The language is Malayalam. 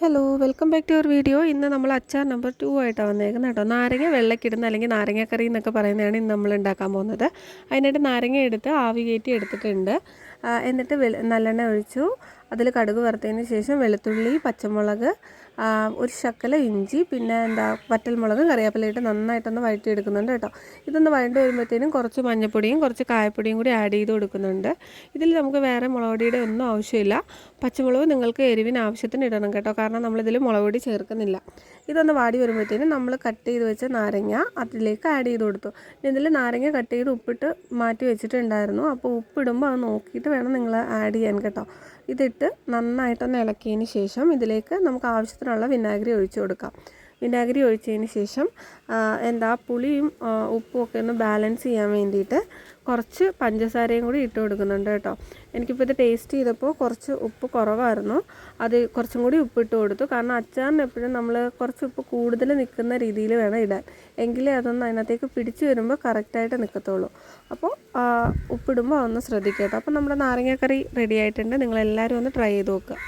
Hello welcome back to your video. ഇന്ന് നമ്മൾ അച്ചാർ നമ്പർ 2 ആയിട്ടാണ് വന്നേക്കുന്നത് കേട്ടോ. നാരങ്ങ വെള്ളക്കിടുന്ന അല്ലെങ്കിൽ നാരങ്ങക്കറി എന്നൊക്കെ പറയുന്നതാണ് ഇന്ന് നമ്മൾ ഉണ്ടാക്കാൻ പോകുന്നത്. അതിനായിട്ട് നാരങ്ങ എടുത്ത് ആവി കയറ്റി എടുത്തിട്ടുണ്ട്. എന്നിട്ട് നല്ലെണ്ണ ഒഴിച്ചു. അതിൽ കടുക് വറുത്തതിന് ശേഷം വെളുത്തുള്ളി, പച്ചമുളക്, ഒരു ശക്കല ഇഞ്ചി, പിന്നെ വറ്റൽമുളകും കറിവേപ്പിലയിട്ട് നന്നായിട്ടൊന്ന് വഴറ്റിയെടുക്കുന്നുണ്ട് കേട്ടോ. ഇതൊന്ന് വഴണ്ട് വരുമ്പോഴത്തേനും കുറച്ച് മഞ്ഞൾപ്പൊടിയും കുറച്ച് കായപ്പൊടിയും കൂടി ആഡ് ചെയ്ത് കൊടുക്കുന്നുണ്ട്. ഇതിൽ നമുക്ക് വേറെ മുളക് പൊടിയുടെ ഒന്നും ആവശ്യമില്ല. പച്ചമുളക് നിങ്ങൾക്ക് എരിവിന് ആവശ്യത്തിന് ഇടണം കേട്ടോ, കാരണം നമ്മളിതിൽ മുളക് പൊടി ചേർക്കുന്നില്ല. ഇതൊന്ന് വാടി വരുമ്പോഴത്തേനും നമ്മൾ കട്ട് ചെയ്ത് വെച്ച നാരങ്ങ അതിലേക്ക് ആഡ് ചെയ്ത് കൊടുത്തു. ഇതിൽ നാരങ്ങ കട്ട് ചെയ്ത് ഉപ്പിട്ട് മാറ്റി വെച്ചിട്ടുണ്ടായിരുന്നു. അപ്പോൾ ഉപ്പിടുമ്പോൾ അത് നോക്കിയിട്ട് വേണം നിങ്ങൾ ആഡ് ചെയ്യാൻ കേട്ടോ. ഇതിട്ട് നന്നായിട്ടൊന്ന് ഇളക്കിയതിന് ശേഷം ഇതിലേക്ക് നമുക്ക് ആവശ്യത്തിനുള്ള വിനാഗിരി ഒഴിച്ചു കൊടുക്കാം. വിനാഗിരി ഒഴിച്ചതിന് ശേഷം പുളിയും ഉപ്പും ഒക്കെ ഒന്ന് ബാലൻസ് ചെയ്യാൻ വേണ്ടിയിട്ട് കുറച്ച് പഞ്ചസാരയും കൂടി ഇട്ട് കൊടുക്കുന്നുണ്ട് കേട്ടോ. എനിക്കിപ്പോൾ ഇത് ടേസ്റ്റ് ചെയ്തപ്പോൾ കുറച്ച് ഉപ്പ് കുറവായിരുന്നു. അത് കുറച്ചും കൂടി ഉപ്പിട്ട് കൊടുത്തു. കാരണം അച്ചാറിന് എപ്പോഴും നമ്മൾ കുറച്ച് ഉപ്പ് കൂടുതൽ നിൽക്കുന്ന രീതിയിൽ വേണം ഇടാൻ, എങ്കിലേ അതൊന്ന് അതിനകത്തേക്ക് പിടിച്ച് വരുമ്പോൾ കറക്റ്റായിട്ട് നിൽക്കത്തുള്ളൂ. അപ്പോൾ ഉപ്പിടുമ്പോൾ ഒന്ന് ശ്രദ്ധിക്കുക കേട്ടോ. അപ്പോൾ നമ്മുടെ നാരങ്ങക്കറി റെഡി ആയിട്ടുണ്ട്. നിങ്ങളെല്ലാവരും ഒന്ന് ട്രൈ ചെയ്ത് നോക്കുക.